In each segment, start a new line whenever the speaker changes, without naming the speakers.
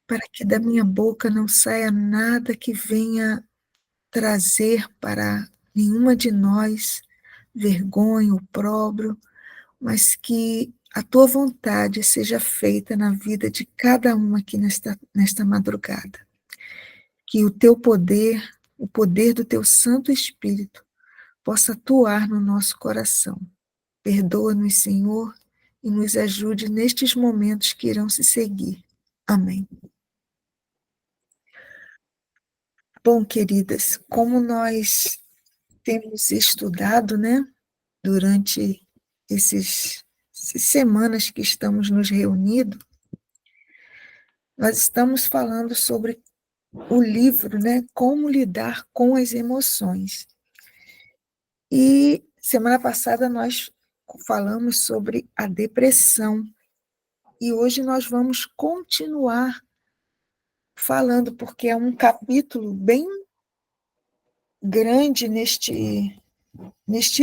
para que da minha boca não saia nada que venha trazer para nenhuma de nós vergonha, opróbrio, mas que a tua vontade seja feita na vida de cada um aqui nesta madrugada. Que o teu poder, o poder do teu Santo Espírito, possa atuar no nosso coração. Perdoa-nos, Senhor, e nos ajude nestes momentos que irão se seguir. Amém. Bom, queridas, como nós temos estudado, né, durante essas semanas que estamos nos reunindo, nós estamos falando sobre o livro, né, Como Lidar com as Emoções. E semana passada nós falamos sobre a depressão. E hoje nós vamos continuar falando, porque é um capítulo bem grande neste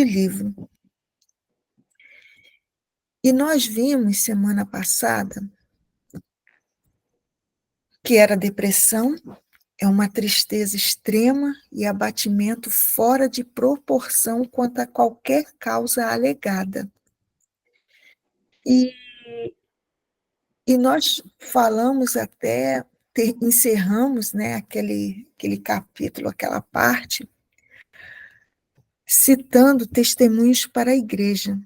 livro. E nós vimos semana passada que era depressão, é uma tristeza extrema e abatimento fora de proporção quanto a qualquer causa alegada. E, e nós falamos até, encerramos, né, aquele capítulo, aquela parte, citando testemunhos para a igreja.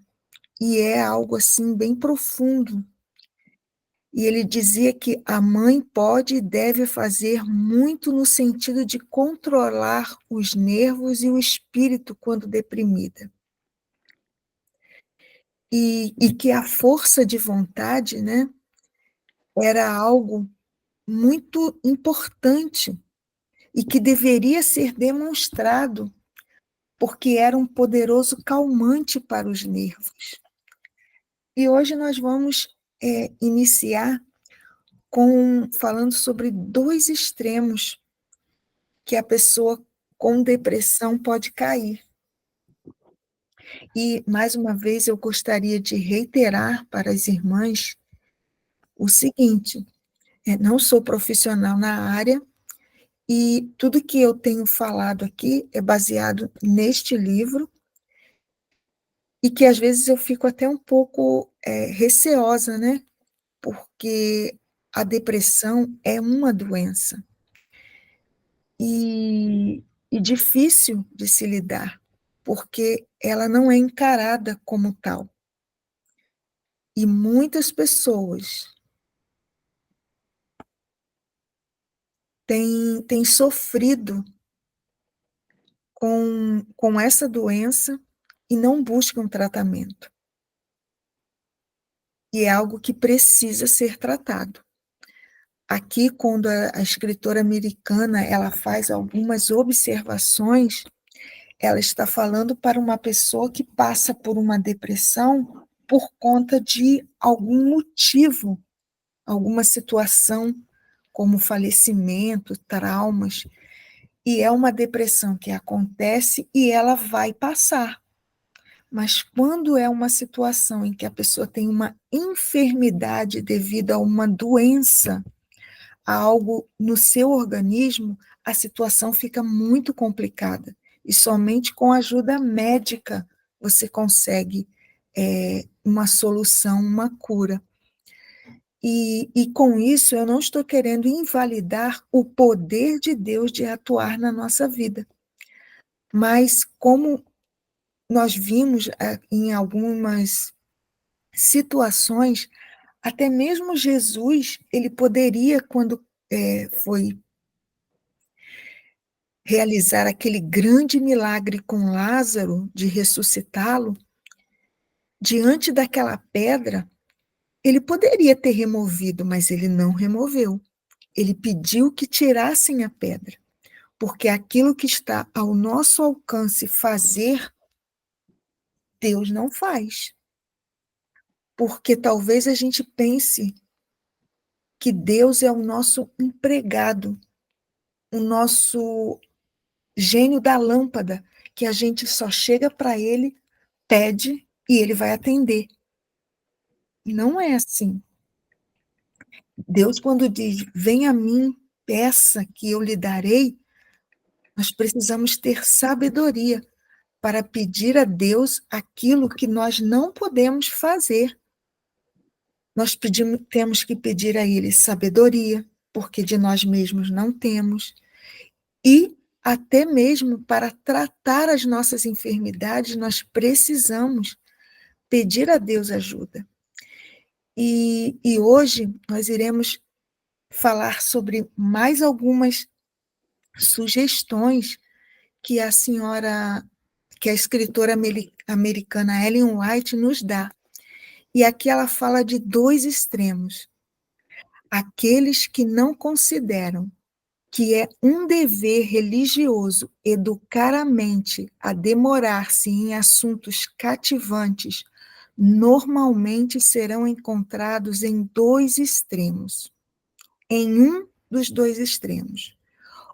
E é algo assim bem profundo. E ele dizia que a mãe pode e deve fazer muito no sentido de controlar os nervos e o espírito quando deprimida. E que a força de vontade, né, era algo muito importante e que deveria ser demonstrado, porque era um poderoso calmante para os nervos. E hoje nós vamos iniciar falando sobre dois extremos que a pessoa com depressão pode cair. E, mais uma vez, eu gostaria de reiterar para as irmãs o seguinte: não sou profissional na área e tudo que eu tenho falado aqui é baseado neste livro e que, às vezes, eu fico até um pouco receosa, né? Porque a depressão é uma doença e difícil de se lidar, porque ela não é encarada como tal. E muitas pessoas têm sofrido com essa doença e não buscam tratamento. E é algo que precisa ser tratado. Aqui, quando a escritora americana ela faz algumas observações, ela está falando para uma pessoa que passa por uma depressão por conta de algum motivo, alguma situação, como falecimento, traumas, e é uma depressão que acontece e ela vai passar. Mas quando é uma situação em que a pessoa tem uma enfermidade devido a uma doença, a algo no seu organismo, a situação fica muito complicada. E somente com a ajuda médica você consegue uma solução, uma cura. E com isso eu não estou querendo invalidar o poder de Deus de atuar na nossa vida. Mas como nós vimos em algumas situações, até mesmo Jesus, ele poderia, quando foi realizar aquele grande milagre com Lázaro, de ressuscitá-lo, diante daquela pedra, ele poderia ter removido, mas ele não removeu. Ele pediu que tirassem a pedra, porque aquilo que está ao nosso alcance fazer, Deus não faz. Porque talvez a gente pense que Deus é o nosso empregado, o nosso gênio da lâmpada, que a gente só chega para ele, pede e ele vai atender. Não é assim. Deus, quando diz, venha a mim, peça que eu lhe darei, nós precisamos ter sabedoria para pedir a Deus aquilo que nós não podemos fazer. Temos que pedir a Ele sabedoria, porque de nós mesmos não temos, e até mesmo para tratar as nossas enfermidades, nós precisamos pedir a Deus ajuda. E hoje nós iremos falar sobre mais algumas sugestões que a senhora, que a escritora americana Ellen White nos dá. E aqui ela fala de dois extremos. Aqueles que não consideram que é um dever religioso educar a mente a demorar-se em assuntos cativantes, normalmente serão encontrados em dois extremos. Em um dos dois extremos.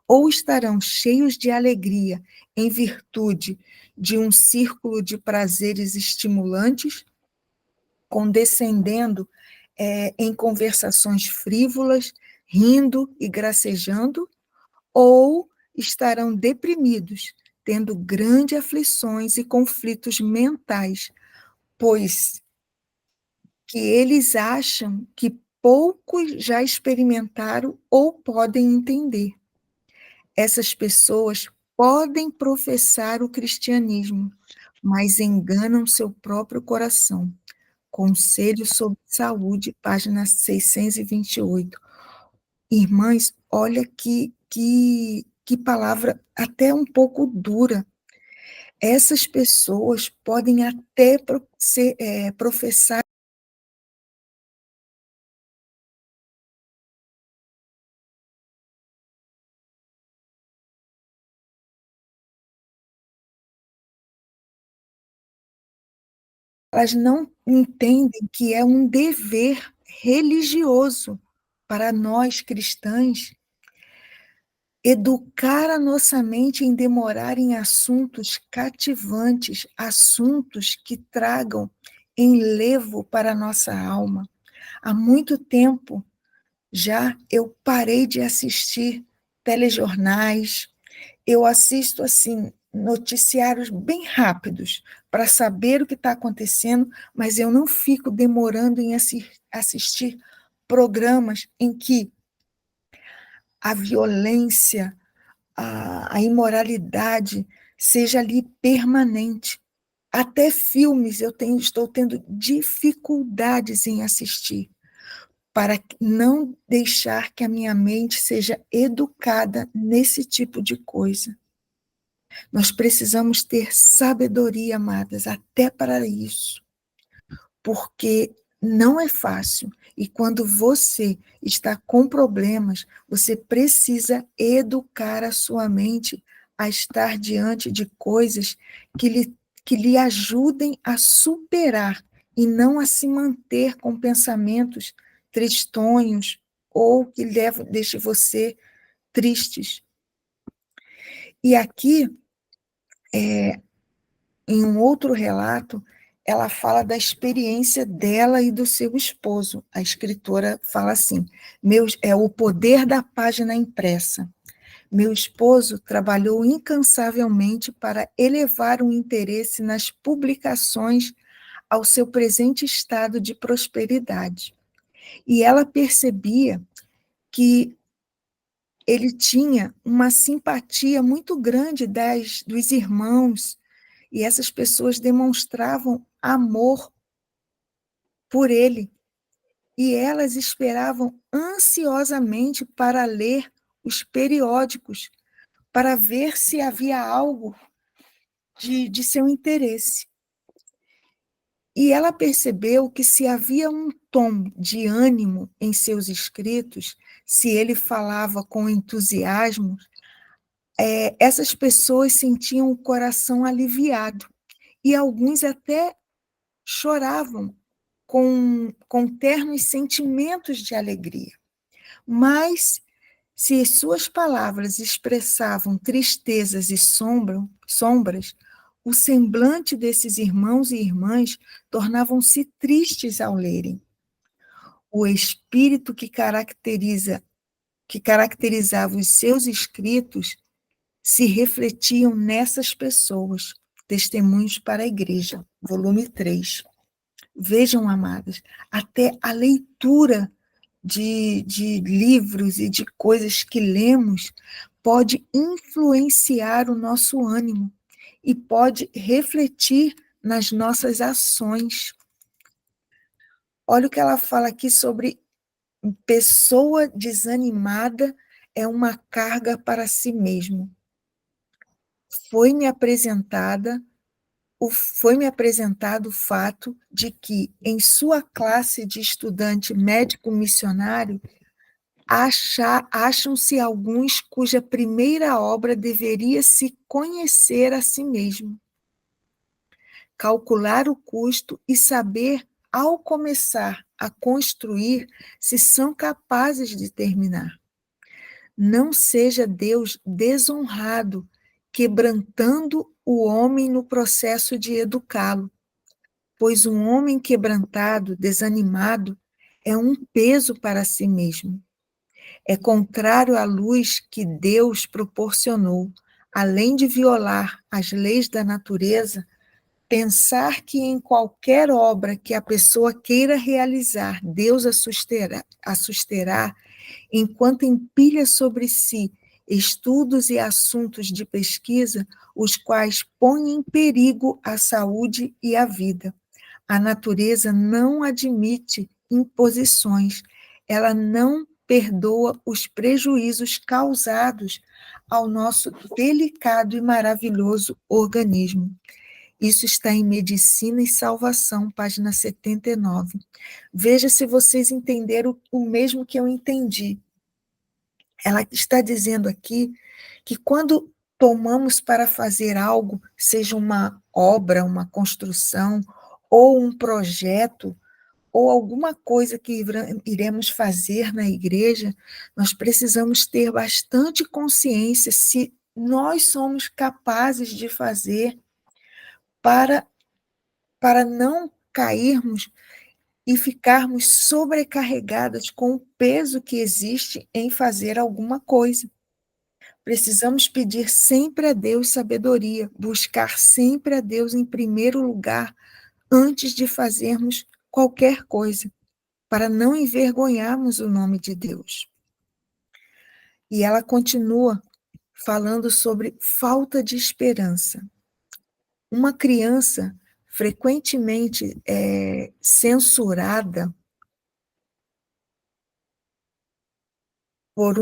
Ou estarão cheios de alegria em virtude de um círculo de prazeres estimulantes, condescendendo em conversações frívolas, rindo e gracejando, ou estarão deprimidos, tendo grandes aflições e conflitos mentais, pois que eles acham que poucos já experimentaram ou podem entender. Essas pessoas podem professar o cristianismo, mas enganam seu próprio coração. Conselho sobre Saúde, página 628. Irmãs, olha que palavra até um pouco dura. Essas pessoas podem até professar. Elas não entendem que é um dever religioso para nós cristãs educar a nossa mente em demorar em assuntos cativantes, assuntos que tragam enlevo para a nossa alma. Há muito tempo já eu parei de assistir telejornais, eu assisto assim noticiários bem rápidos para saber o que está acontecendo, mas eu não fico demorando em assistir programas em que a violência, a imoralidade seja ali permanente. Até filmes estou tendo dificuldades em assistir, para não deixar que a minha mente seja educada nesse tipo de coisa. Nós precisamos ter sabedoria, amadas, até para isso, porque não é fácil. E quando você está com problemas, você precisa educar a sua mente a estar diante de coisas que lhe ajudem a superar e não a se manter com pensamentos tristonhos ou que deixe você tristes. E aqui, em um outro relato, ela fala da experiência dela e do seu esposo. A escritora fala assim: é o poder da página impressa. Meu esposo trabalhou incansavelmente para elevar o interesse nas publicações ao seu presente estado de prosperidade. E ela percebia que ele tinha uma simpatia muito grande dos irmãos, e essas pessoas demonstravam amor por ele, e elas esperavam ansiosamente para ler os periódicos, para ver se havia algo de seu interesse. E ela percebeu que se havia um tom de ânimo em seus escritos, se ele falava com entusiasmo, essas pessoas sentiam o coração aliviado. E alguns até choravam com ternos sentimentos de alegria. Mas, se suas palavras expressavam tristezas e sombras, o semblante desses irmãos e irmãs tornavam-se tristes ao lerem. o espírito que caracterizava os seus escritos se refletiam nessas pessoas. Testemunhos para a Igreja, volume 3. Vejam, amadas, até a leitura de livros e de coisas que lemos pode influenciar o nosso ânimo e pode refletir nas nossas ações. Olha o que ela fala aqui sobre pessoa desanimada é uma carga para si mesmo. Foi-me apresentado o fato de que, em sua classe de estudante médico missionário, acham-se alguns cuja primeira obra deveria se conhecer a si mesmo, calcular o custo e saber, ao começar a construir, se são capazes de terminar. Não seja Deus desonrado, quebrantando o homem no processo de educá-lo, pois um homem quebrantado, desanimado, é um peso para si mesmo. É contrário à luz que Deus proporcionou. Além de violar as leis da natureza, pensar que em qualquer obra que a pessoa queira realizar, Deus a susterá enquanto empilha sobre si estudos e assuntos de pesquisa, os quais põem em perigo a saúde e a vida. A natureza não admite imposições, ela não perdoa os prejuízos causados ao nosso delicado e maravilhoso organismo. Isso está em Medicina e Salvação, página 79. Veja se vocês entenderam o mesmo que eu entendi. Ela está dizendo aqui que quando tomamos para fazer algo, seja uma obra, uma construção, ou um projeto, ou alguma coisa que iremos fazer na igreja, nós precisamos ter bastante consciência se nós somos capazes de fazer para, para não cairmos e ficarmos sobrecarregadas com o peso que existe em fazer alguma coisa. Precisamos pedir sempre a Deus sabedoria, buscar sempre a Deus em primeiro lugar, antes de fazermos qualquer coisa, para não envergonharmos o nome de Deus. E ela continua falando sobre falta de esperança. Uma criança frequentemente censurada por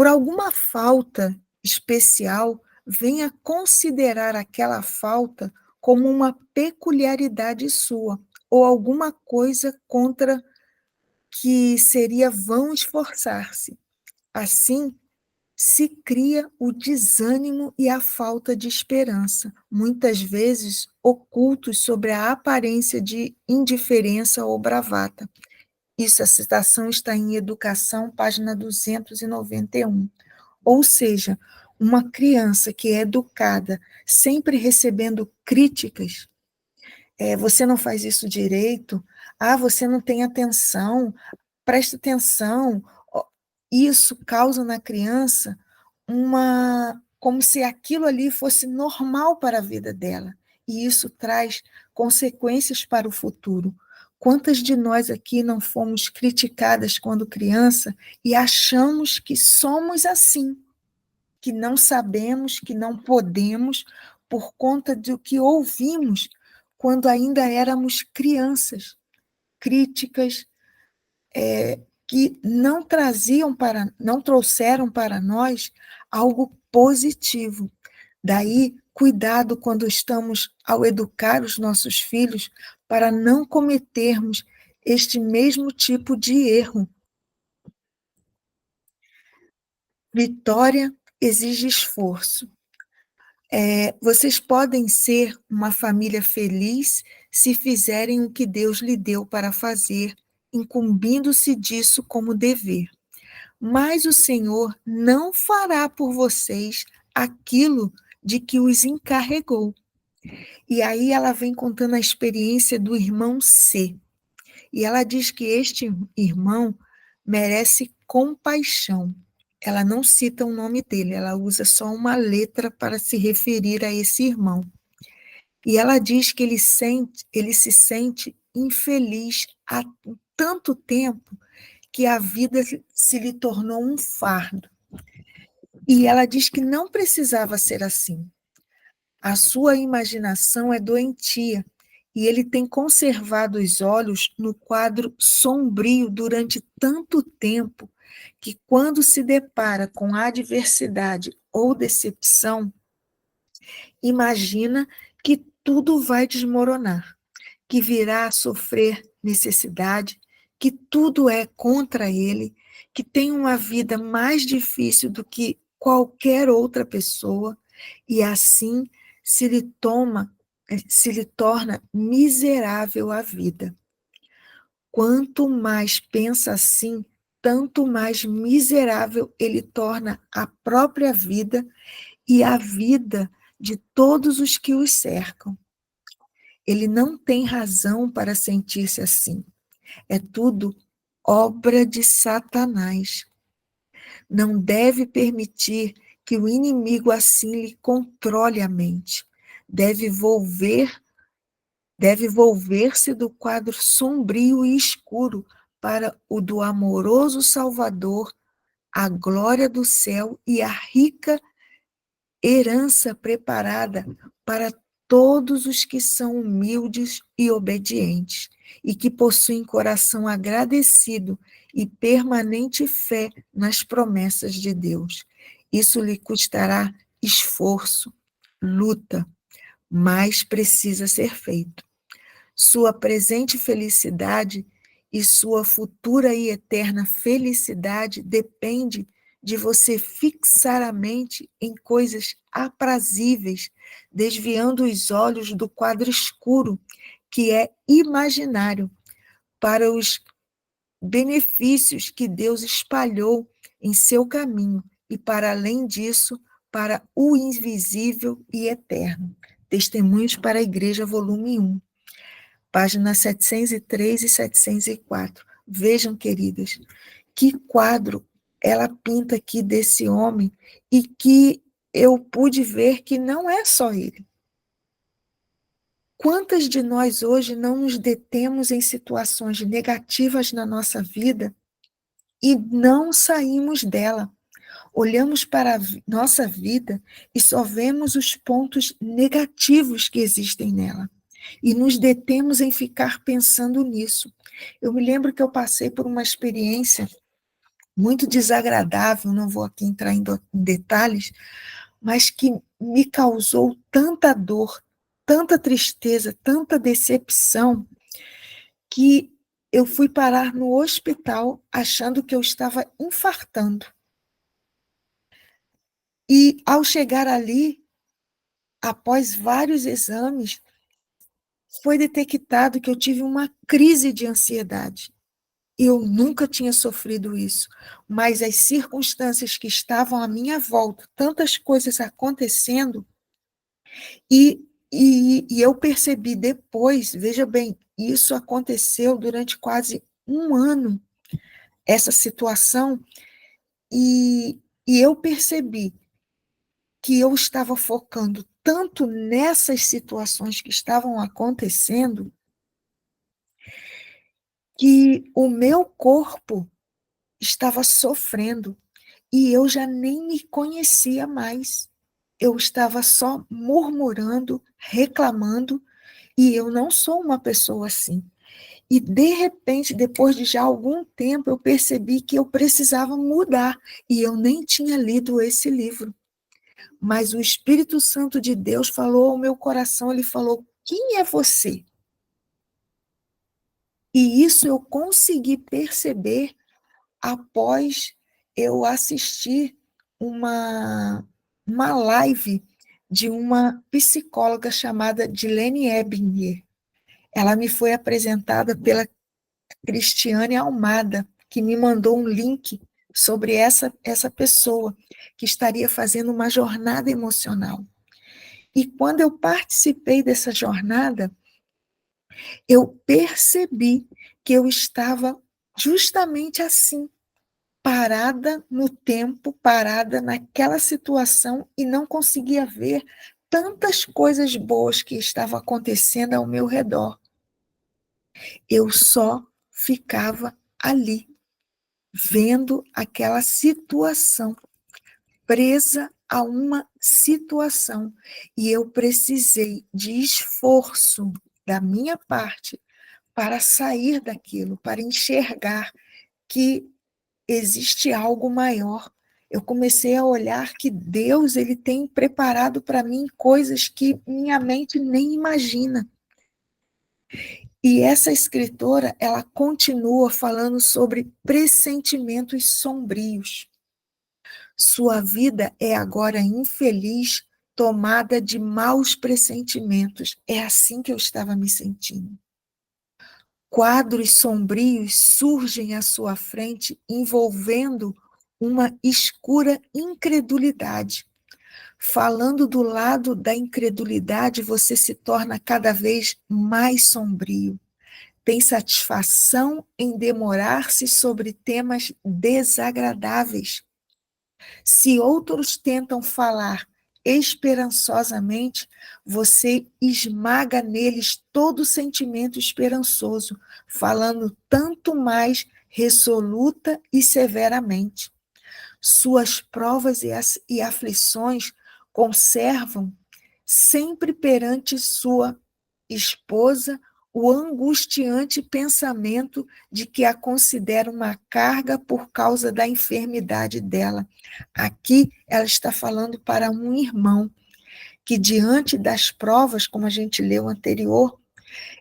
alguma falta especial, venha considerar aquela falta como uma peculiaridade sua, ou alguma coisa contra que seria vão esforçar-se. Assim, se cria o desânimo e a falta de esperança, muitas vezes ocultos sobre a aparência de indiferença ou bravata. Isso, a citação está em Educação, página 291. Ou seja, uma criança que é educada, sempre recebendo críticas, você não faz isso direito, você não tem atenção, presta atenção. Isso causa na criança como se aquilo ali fosse normal para a vida dela. E isso traz consequências para o futuro. Quantas de nós aqui não fomos criticadas quando criança e achamos que somos assim, que não sabemos, que não podemos, por conta do que ouvimos quando ainda éramos crianças? Críticas que não trouxeram para nós algo positivo. Daí, cuidado quando estamos ao educar os nossos filhos para não cometermos este mesmo tipo de erro. Vitória exige esforço. Vocês podem ser uma família feliz se fizerem o que Deus lhe deu para fazer, incumbindo-se disso como dever. Mas o Senhor não fará por vocês aquilo de que os encarregou. E aí ela vem contando a experiência do irmão C. E ela diz que este irmão merece compaixão. Ela não cita o nome dele, ela usa só uma letra para se referir a esse irmão. E ela diz que ele se sente infeliz há tanto tempo que a vida se lhe tornou um fardo. E ela diz que não precisava ser assim. A sua imaginação é doentia e ele tem conservado os olhos no quadro sombrio durante tanto tempo que, quando se depara com adversidade ou decepção, imagina que tudo vai desmoronar, que virá a sofrer necessidade, que tudo é contra ele, que tem uma vida mais difícil do que qualquer outra pessoa, e assim se lhe torna miserável a vida. Quanto mais pensa assim, tanto mais miserável ele torna a própria vida e a vida de todos os que os cercam. Ele não tem razão para sentir-se assim. É tudo obra de Satanás. Não deve permitir que o inimigo assim lhe controle a mente. Deve volver-se do quadro sombrio e escuro para o do amoroso Salvador, a glória do céu e a rica herança preparada para todos os que são humildes e obedientes, e que possuem coração agradecido e permanente fé nas promessas de Deus. Isso lhe custará esforço, luta, mas precisa ser feito. Sua presente felicidade e sua futura e eterna felicidade depende de você fixar a mente em coisas aprazíveis, desviando os olhos do quadro escuro, que é imaginário, para os benefícios que Deus espalhou em seu caminho e, para além disso, para o invisível e eterno. Testemunhos para a Igreja, volume 1. Páginas 703 e 704. Vejam, queridas, que quadro ela pinta aqui desse homem e que eu pude ver que não é só ele. Quantas de nós hoje não nos detemos em situações negativas na nossa vida e não saímos dela? Olhamos para a nossa vida e só vemos os pontos negativos que existem nela. E nos detemos em ficar pensando nisso. Eu me lembro que eu passei por uma experiência muito desagradável, não vou aqui entrar em detalhes, mas que me causou tanta dor, tanta tristeza, tanta decepção, que eu fui parar no hospital achando que eu estava infartando. E, ao chegar ali, após vários exames, foi detectado que eu tive uma crise de ansiedade. Eu nunca tinha sofrido isso, mas as circunstâncias que estavam à minha volta, tantas coisas acontecendo, e eu percebi depois, veja bem, isso aconteceu durante quase um ano, essa situação, e eu percebi que eu estava focando tanto nessas situações que estavam acontecendo, que o meu corpo estava sofrendo e eu já nem me conhecia mais. Eu estava só murmurando, reclamando, e eu não sou uma pessoa assim. E, de repente, depois de já algum tempo, eu percebi que eu precisava mudar, e eu nem tinha lido esse livro. Mas o Espírito Santo de Deus falou ao meu coração, ele falou: quem é você? E isso eu consegui perceber após eu assistir uma live de uma psicóloga chamada Dilene Ebinger. Ela me foi apresentada pela Cristiane Almada, que me mandou um link sobre essa pessoa que estaria fazendo uma jornada emocional. E quando eu participei dessa jornada, eu percebi que eu estava justamente assim, parada no tempo, parada naquela situação e não conseguia ver tantas coisas boas que estavam acontecendo ao meu redor. Eu só ficava ali, vendo aquela situação, presa a uma situação. E eu precisei de esforço da minha parte para sair daquilo, para enxergar que existe algo maior. Eu comecei a olhar que Deus ele tem preparado para mim coisas que minha mente nem imagina. E essa escritora, ela continua falando sobre pressentimentos sombrios. Sua vida é agora infeliz, tomada de maus pressentimentos. É assim que eu estava me sentindo. Quadros sombrios surgem à sua frente, envolvendo uma escura incredulidade. Falando do lado da incredulidade, você se torna cada vez mais sombrio. Tem satisfação em demorar-se sobre temas desagradáveis. Se outros tentam falar esperançosamente, você esmaga neles todo sentimento esperançoso, falando tanto mais resoluta e severamente. Suas provas e aflições conservam sempre perante sua esposa o angustiante pensamento de que a considera uma carga por causa da enfermidade dela. Aqui ela está falando para um irmão que, diante das provas, como a gente leu anterior,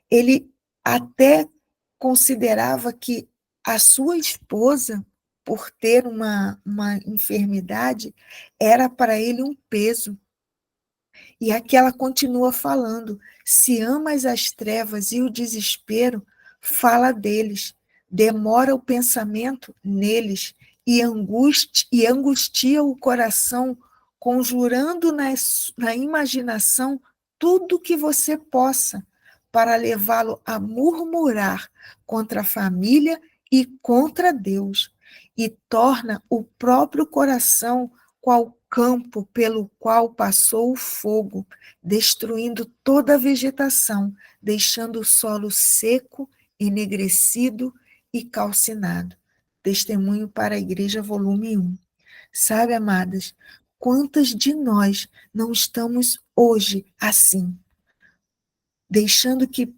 ele até considerava que a sua esposa, por ter uma enfermidade, era para ele um peso. E aqui ela continua falando: se amas as trevas e o desespero, fala deles, demora o pensamento neles e angustia o coração, conjurando na imaginação tudo que você possa, para levá-lo a murmurar contra a família e contra Deus, e torna o próprio coração qual campo pelo qual passou o fogo, destruindo toda a vegetação, deixando o solo seco, enegrecido e calcinado. Testemunho para a Igreja, volume 1. Sabe, amadas, quantas de nós não estamos hoje assim, deixando que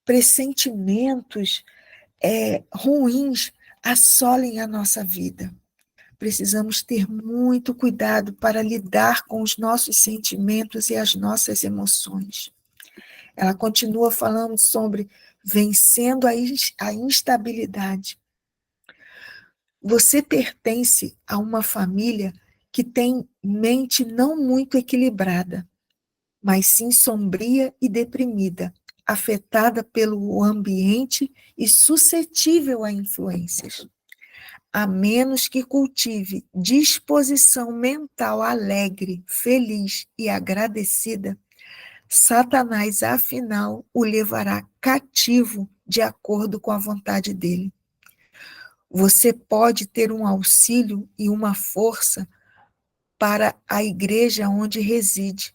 pressentimentos ruins assolem a nossa vida? Precisamos ter muito cuidado para lidar com os nossos sentimentos e as nossas emoções. Ela continua falando sobre vencendo a instabilidade. Você pertence a uma família que tem mente não muito equilibrada, mas sim sombria e deprimida, afetada pelo ambiente e suscetível a influências. A menos que cultive disposição mental alegre, feliz e agradecida, Satanás, afinal, o levará cativo de acordo com a vontade dele. Você pode ter um auxílio e uma força para a igreja onde reside,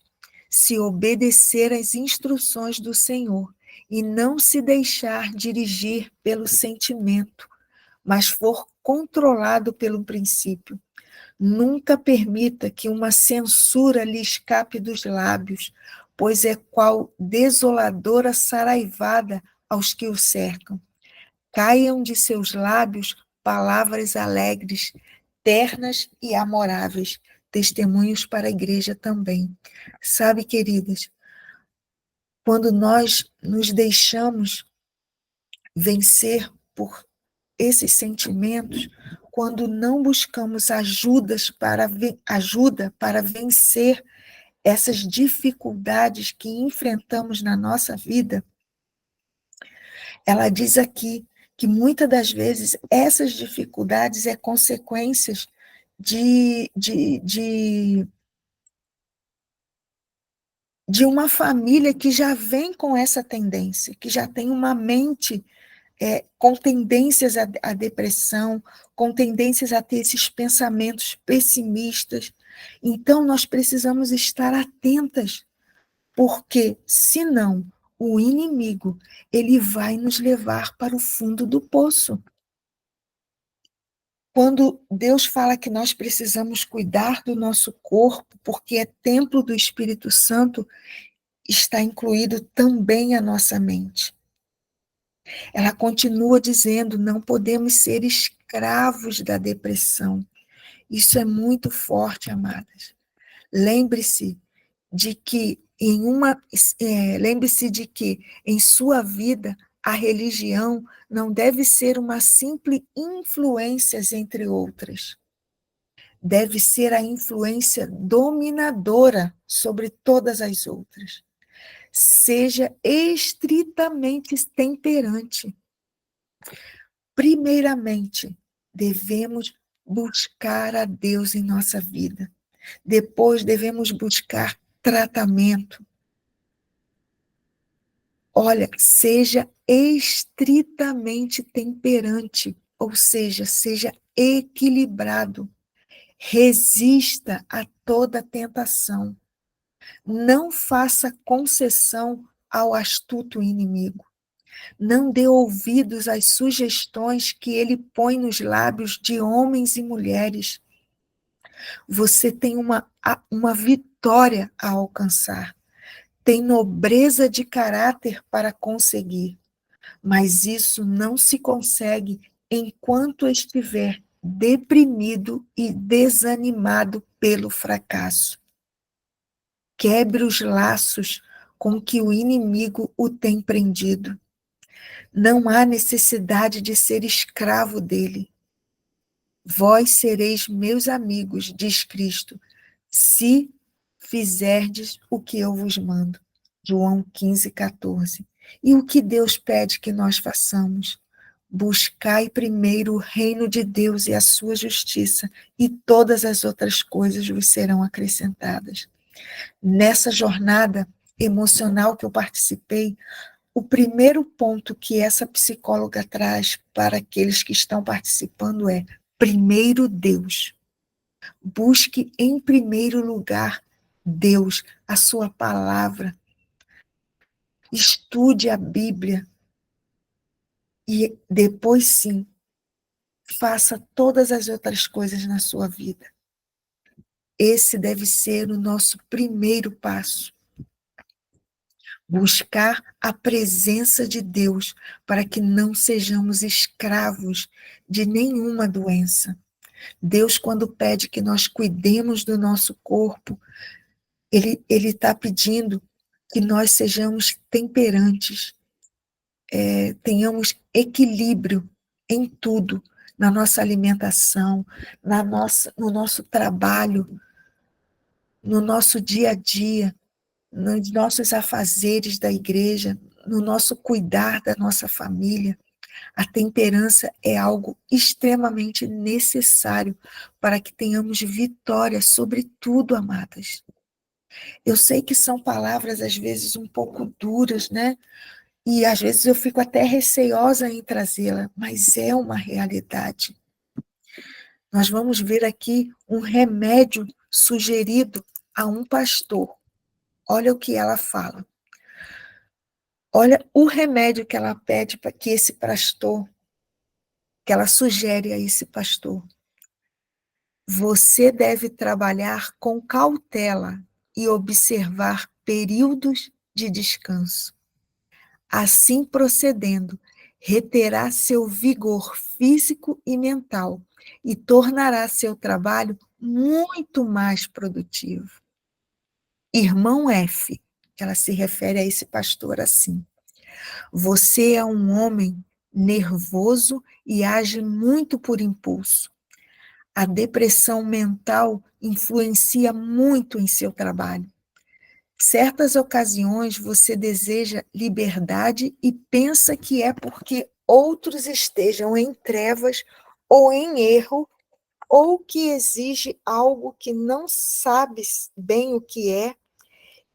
se obedecer às instruções do Senhor e não se deixar dirigir pelo sentimento, mas for controlado pelo princípio. Nunca permita que uma censura lhe escape dos lábios, pois é qual desoladora saraivada aos que o cercam. Caiam de seus lábios palavras alegres, ternas e amoráveis, testemunhos para a igreja também. Sabe, queridas, quando nós nos deixamos vencer por esses sentimentos, quando não buscamos ajuda para vencer essas dificuldades que enfrentamos na nossa vida, ela diz aqui que muitas das vezes essas dificuldades é consequências de uma família que já vem com essa tendência, que já tem uma mente com tendências à depressão, com tendências a ter esses pensamentos pessimistas. Então, nós precisamos estar atentas, porque, senão, o inimigo ele vai nos levar para o fundo do poço. Quando Deus fala que nós precisamos cuidar do nosso corpo, porque é templo do Espírito Santo, está incluído também a nossa mente. Ela continua dizendo: não podemos ser escravos da depressão. Isso é muito forte, amadas. Lembre-se de que lembre-se de que em sua vida a religião não deve ser uma simples influência entre outras. Deve ser a influência dominadora sobre todas as outras. Seja estritamente temperante. Primeiramente, devemos buscar a Deus em nossa vida. Depois, devemos buscar tratamento. Olha, seja estritamente temperante, ou seja equilibrado. Resista a toda tentação. Não faça concessão ao astuto inimigo. Não dê ouvidos às sugestões que ele põe nos lábios de homens e mulheres. Você tem uma vitória a alcançar. Tem nobreza de caráter para conseguir. Mas isso não se consegue enquanto estiver deprimido e desanimado pelo fracasso. Quebre os laços com que o inimigo o tem prendido. Não há necessidade de ser escravo dele. Vós sereis meus amigos, diz Cristo, se fizerdes o que eu vos mando. João 15:14. E o que Deus pede que nós façamos? Buscai primeiro o reino de Deus e a sua justiça, e todas as outras coisas vos serão acrescentadas. Nessa jornada emocional que eu participei, o primeiro ponto que essa psicóloga traz para aqueles que estão participando é: primeiro Deus. Busque em primeiro lugar Deus, a sua palavra. Estude a Bíblia. E depois, sim, faça todas as outras coisas na sua vida. Esse deve ser o nosso primeiro passo. Buscar a presença de Deus para que não sejamos escravos de nenhuma doença. Deus, quando pede que nós cuidemos do nosso corpo, Ele está pedindo que nós sejamos temperantes, tenhamos equilíbrio em tudo, na nossa alimentação, no nosso trabalho, no nosso dia a dia, nos nossos afazeres da igreja, no nosso cuidar da nossa família. A temperança é algo extremamente necessário para que tenhamos vitória sobre tudo, amadas. Eu sei que são palavras, às vezes, um pouco duras, né? E, às vezes, eu fico até receosa em trazê-la, mas é uma realidade. Nós vamos ver aqui um remédio sugerido a um pastor. Olha o que ela fala. Olha o remédio que ela pede para que esse pastor, que ela sugere a esse pastor. Você deve trabalhar com cautela e observar períodos de descanso. Assim procedendo, reterá seu vigor físico e mental e tornará seu trabalho muito mais produtivo. Irmão F, ela se refere a esse pastor assim: você é um homem nervoso e age muito por impulso. A depressão mental influencia muito em seu trabalho. Certas ocasiões você deseja liberdade e pensa que é porque outros estejam em trevas ou em erro, ou que exige algo que não sabe bem o que é,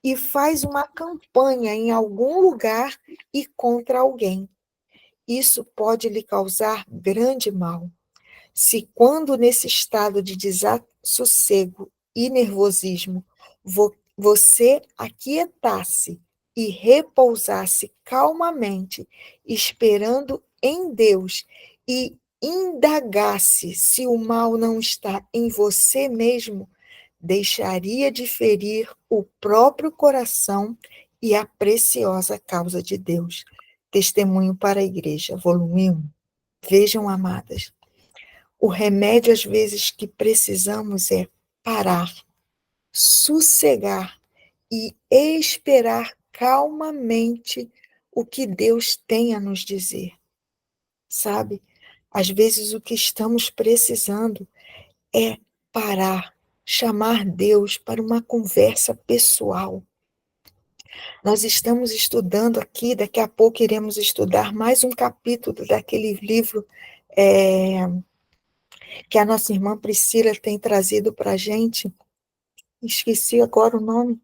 e faz uma campanha em algum lugar e contra alguém. isso pode lhe causar grande mal. Se quando nesse estado de desassossego e nervosismo você aquietasse e repousasse calmamente, esperando em Deus, e indagasse se o mal não está em você mesmo, deixaria de ferir o próprio coração e a preciosa causa de Deus. Testemunho para a Igreja, volume 1. Vejam, amadas, o remédio, às vezes, que precisamos é parar, sossegar e esperar calmamente o que Deus tem a nos dizer, sabe? Às vezes, o que estamos precisando é parar, chamar Deus para uma conversa pessoal. Nós estamos estudando aqui, daqui a pouco iremos estudar mais um capítulo daquele livro que a nossa irmã Priscila tem trazido para a gente. Esqueci agora o nome.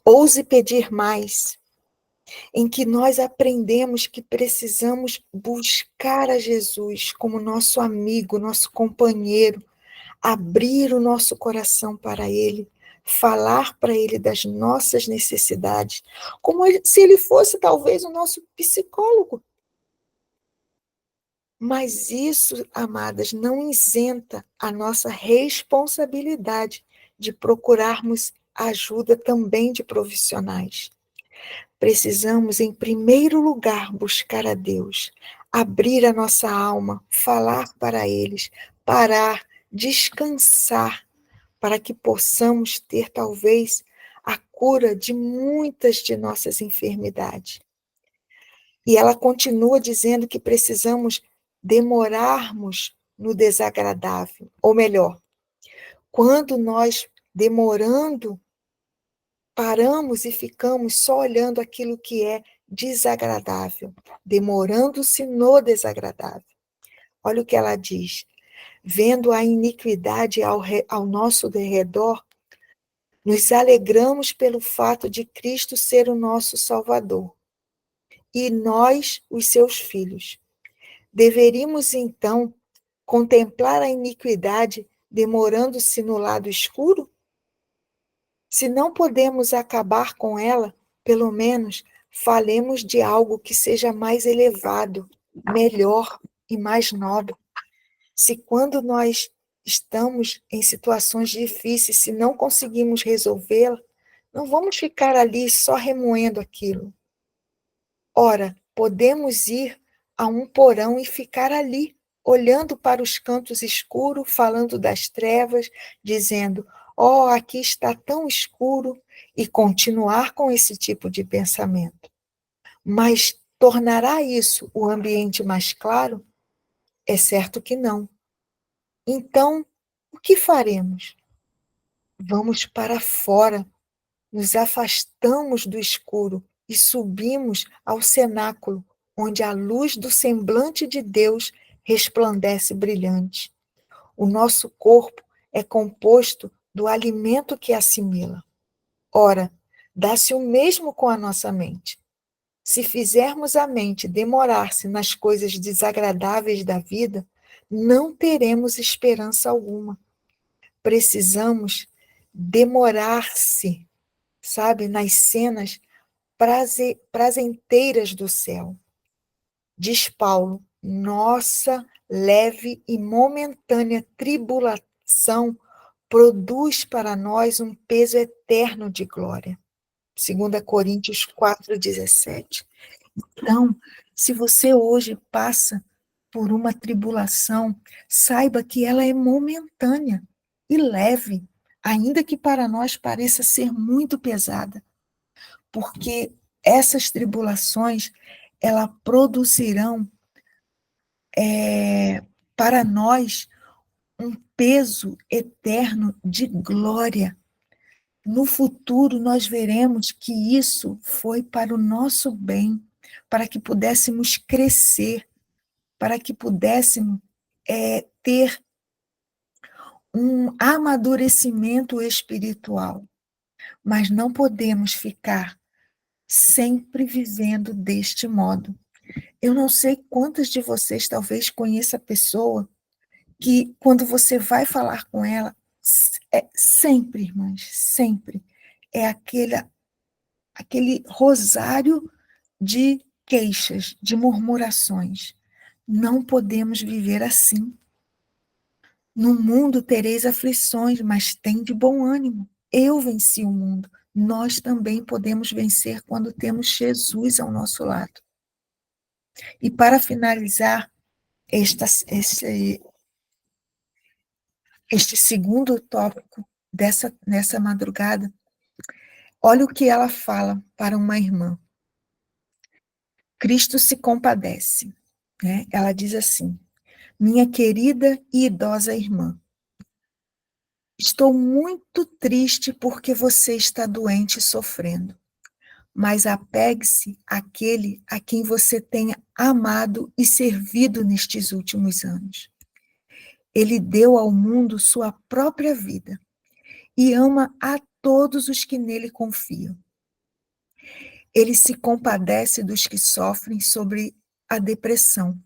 Ouse pedir mais, em que nós aprendemos que precisamos buscar a Jesus como nosso amigo, nosso companheiro, abrir o nosso coração para Ele, falar para Ele das nossas necessidades, como se Ele fosse talvez o nosso psicólogo. Mas isso, amadas, não isenta a nossa responsabilidade de procurarmos ajuda também de profissionais. Precisamos, em primeiro lugar, buscar a Deus, abrir a nossa alma, falar para eles, parar, descansar, para que possamos ter, talvez, a cura de muitas de nossas enfermidades. E ela continua dizendo que precisamos demorarmos no desagradável, ou melhor, quando nós demorando, paramos e ficamos só olhando aquilo que é desagradável, demorando-se no desagradável. Olha o que ela diz: vendo a iniquidade ao nosso derredor, nos alegramos pelo fato de Cristo ser o nosso Salvador, e nós, os seus filhos. Deveríamos, então, contemplar a iniquidade demorando-se no lado escuro? Se não podemos acabar com ela, pelo menos falemos de algo que seja mais elevado, melhor e mais nobre. Se quando nós estamos em situações difíceis, se não conseguimos resolvê-la, não vamos ficar ali só remoendo aquilo. Ora, podemos ir a um porão e ficar ali, olhando para os cantos escuros, falando das trevas, dizendo: "Oh, aqui está tão escuro", e continuar com esse tipo de pensamento. Mas tornará isso o ambiente mais claro? É certo que não. Então, o que faremos? Vamos para fora, nos afastamos do escuro e subimos ao cenáculo, onde a luz do semblante de Deus resplandece brilhante. O nosso corpo é composto do alimento que assimila. Ora, dá-se o mesmo com a nossa mente. Se fizermos a mente demorar-se nas coisas desagradáveis da vida, não teremos esperança alguma. Precisamos demorar-se, sabe, nas cenas prazenteiras do céu. Diz Paulo: nossa leve e momentânea tribulação produz para nós um peso eterno de glória. 2 Coríntios 4,17. Então, se você hoje passa por uma tribulação, saiba que ela é momentânea e leve, ainda que para nós pareça ser muito pesada, porque essas tribulações, elas produzirão para nós um peso eterno de glória. No futuro, nós veremos que isso foi para o nosso bem, para que pudéssemos crescer, para que pudéssemos ter um amadurecimento espiritual. Mas não podemos ficar sempre vivendo deste modo. Eu não sei quantas de vocês talvez conheça a pessoa que, quando você vai falar com ela, é sempre, irmãs, sempre, é aquele rosário de queixas, de murmurações. Não podemos viver assim. No mundo tereis aflições, mas tem de bom ânimo. Eu venci o mundo. Nós também podemos vencer quando temos Jesus ao nosso lado. E para finalizar este segundo tópico nessa madrugada, olha o que ela fala para uma irmã. Cristo se compadece, né? Ela diz assim: minha querida e idosa irmã, estou muito triste porque você está doente e sofrendo, mas apegue-se àquele a quem você tenha amado e servido nestes últimos anos. Ele deu ao mundo sua própria vida e ama a todos os que nele confiam. Ele se compadece dos que sofrem sobre a depressão.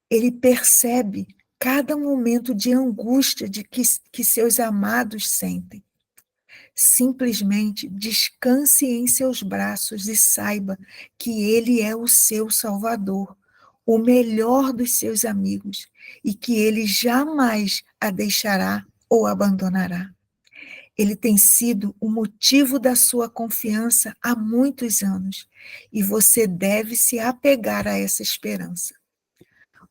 Ele percebe cada momento de angústia que seus amados sentem. Simplesmente descanse em seus braços e saiba que ele é o seu Salvador, o melhor dos seus amigos, e que ele jamais a deixará ou abandonará. Ele tem sido o motivo da sua confiança há muitos anos, e você deve se apegar a essa esperança.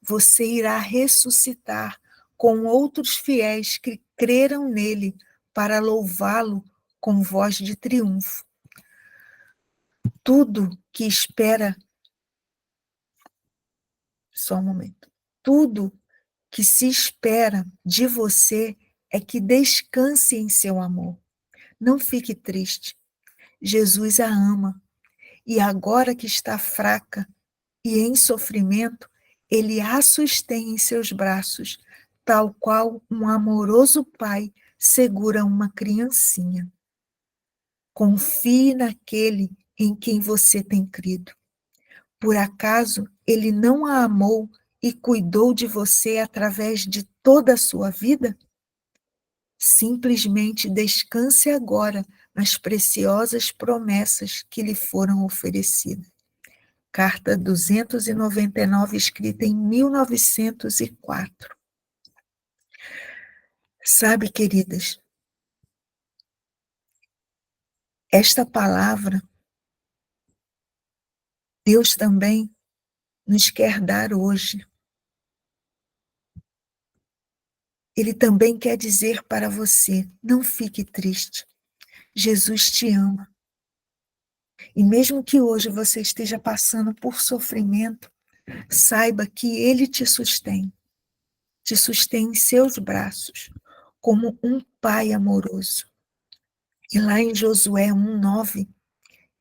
Você irá ressuscitar com outros fiéis que creram nele para louvá-lo com voz de triunfo. Tudo que espera, só um momento, tudo que se espera de você é que descanse em seu amor. Não fique triste. Jesus a ama. E agora que está fraca e em sofrimento, ele a sustém em seus braços, tal qual um amoroso pai segura uma criancinha. Confie naquele em quem você tem crido. Por acaso ele não a amou e cuidou de você através de toda a sua vida? Simplesmente descanse agora nas preciosas promessas que lhe foram oferecidas. Carta 299, escrita em 1904. Sabe, queridas, esta palavra, Deus também nos quer dar hoje. Ele também quer dizer para você: não fique triste. Jesus te ama. E mesmo que hoje você esteja passando por sofrimento, saiba que Ele te sustém em seus braços, como um pai amoroso. E lá em Josué 1:9,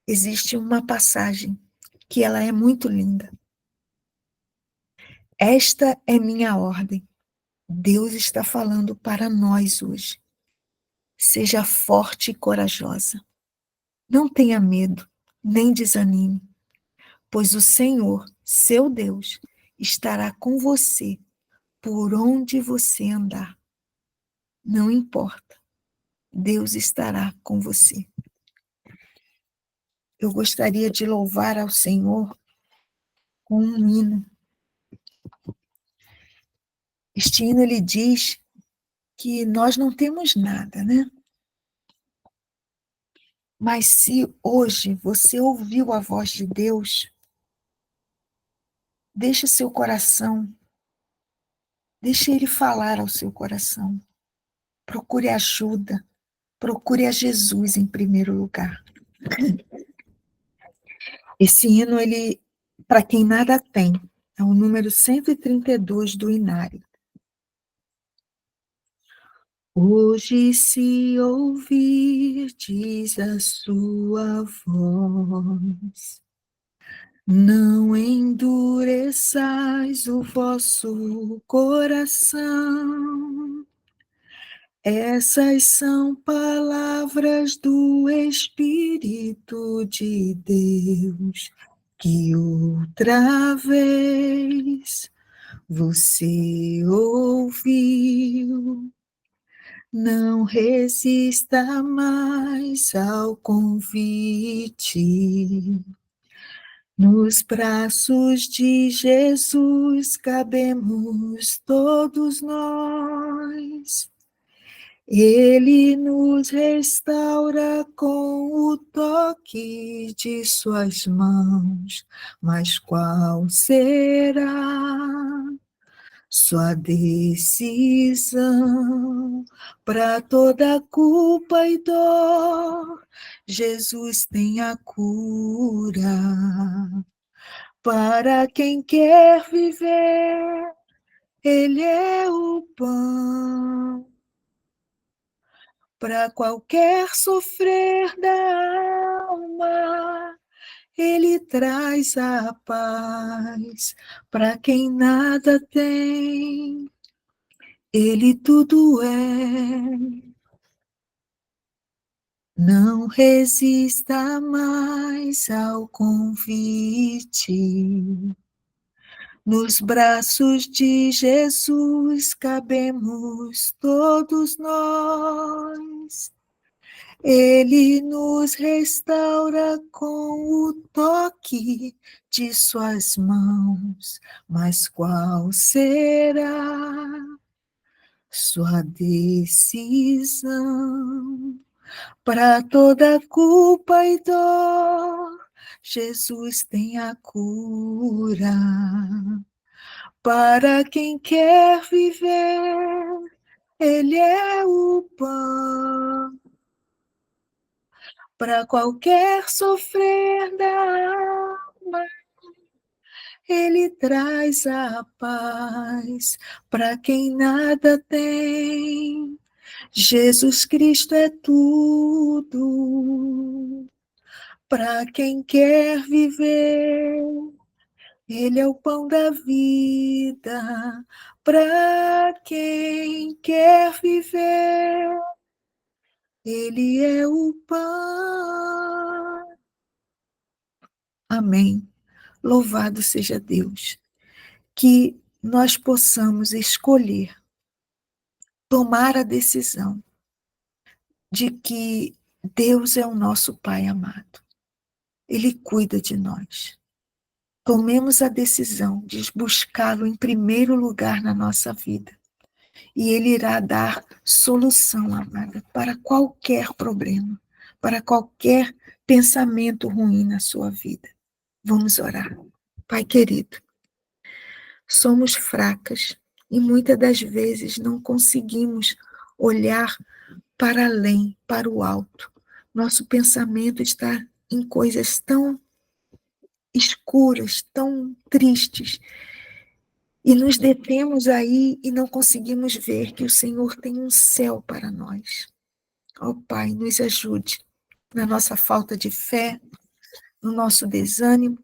existe uma passagem que ela é muito linda. Esta é minha ordem. Deus está falando para nós hoje. Seja forte e corajosa. Não tenha medo, nem desanime, pois o Senhor, seu Deus, estará com você por onde você andar. Não importa, Deus estará com você. Eu gostaria de louvar ao Senhor com um hino. Este hino, ele diz que nós não temos nada, né? Mas se hoje você ouviu a voz de Deus, deixe seu coração, deixe Ele falar ao seu coração. Procure ajuda, procure a Jesus em primeiro lugar. Esse hino, ele, para quem nada tem, é o número 132 do Inário. Hoje, se ouvirdes a sua voz, não endureçais o vosso coração. Essas são palavras do Espírito de Deus que outra vez você ouviu. Não resista mais ao convite. Nos braços de Jesus cabemos todos nós. Ele nos restaura com o toque de suas mãos. Mas qual será sua decisão? Para toda culpa e dor, Jesus tem a cura. Para quem quer viver, Ele é o pão. Para qualquer sofrer da alma, Ele traz a paz. Para quem nada tem, Ele tudo é. Não resista mais ao convite. Nos braços de Jesus cabemos todos nós. Ele nos restaura com o toque de suas mãos. Mas qual será sua decisão? Para toda culpa e dor, Jesus tem a cura. Para quem quer viver, Ele é o pão. Para qualquer sofrer da alma, Ele traz a paz. Para quem nada tem, Jesus Cristo é tudo. Para quem quer viver, Ele é o pão da vida. Para quem quer viver, Ele é o pão. Amém. Louvado seja Deus. Que nós possamos escolher, tomar a decisão de que Deus é o nosso Pai amado. Ele cuida de nós. Tomemos a decisão de buscá-lo em primeiro lugar na nossa vida. E Ele irá dar solução, amada, para qualquer problema, para qualquer pensamento ruim na sua vida. Vamos orar. Pai querido, somos fracas e muitas das vezes não conseguimos olhar para além, para o alto. Nosso pensamento está em coisas tão escuras, tão tristes, e nos detemos aí e não conseguimos ver que o Senhor tem um céu para nós. Ó Pai, nos ajude na nossa falta de fé, no nosso desânimo,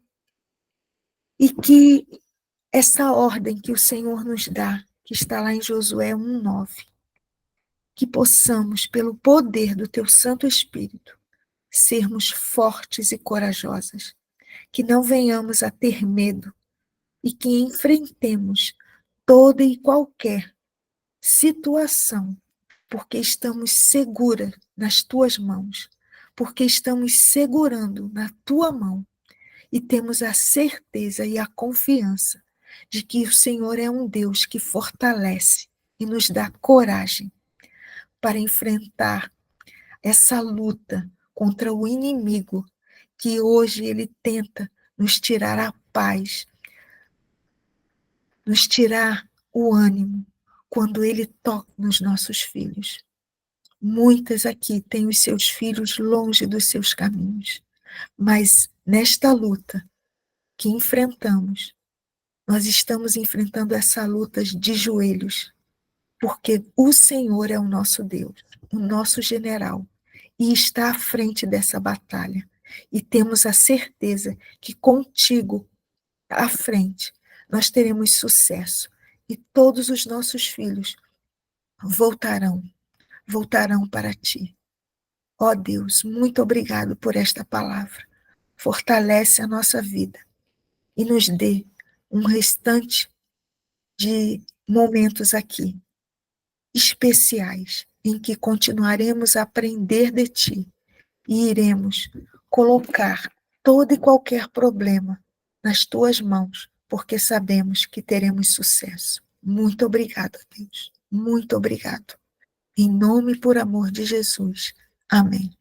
e que essa ordem que o Senhor nos dá, que está lá em Josué 1:9, que possamos, pelo poder do Teu Santo Espírito, sermos fortes e corajosas, que não venhamos a ter medo e que enfrentemos toda e qualquer situação, porque estamos seguras nas Tuas mãos, porque estamos segurando na Tua mão e temos a certeza e a confiança de que o Senhor é um Deus que fortalece e nos dá coragem para enfrentar essa luta contra o inimigo, que hoje ele tenta nos tirar a paz, nos tirar o ânimo, quando ele toca nos nossos filhos. Muitas aqui têm os seus filhos longe dos seus caminhos, mas nesta luta que enfrentamos, nós estamos enfrentando essa luta de joelhos, porque o Senhor é o nosso Deus, o nosso general, e está à frente dessa batalha. E temos a certeza que contigo, à frente, nós teremos sucesso. E todos os nossos filhos voltarão para ti. Ó Deus, muito obrigado por esta palavra. Fortalece a nossa vida e nos dê um restante de momentos aqui especiais, em que continuaremos a aprender de Ti e iremos colocar todo e qualquer problema nas Tuas mãos, porque sabemos que teremos sucesso. Muito obrigada, Deus. Muito obrigado. Em nome e por amor de Jesus. Amém.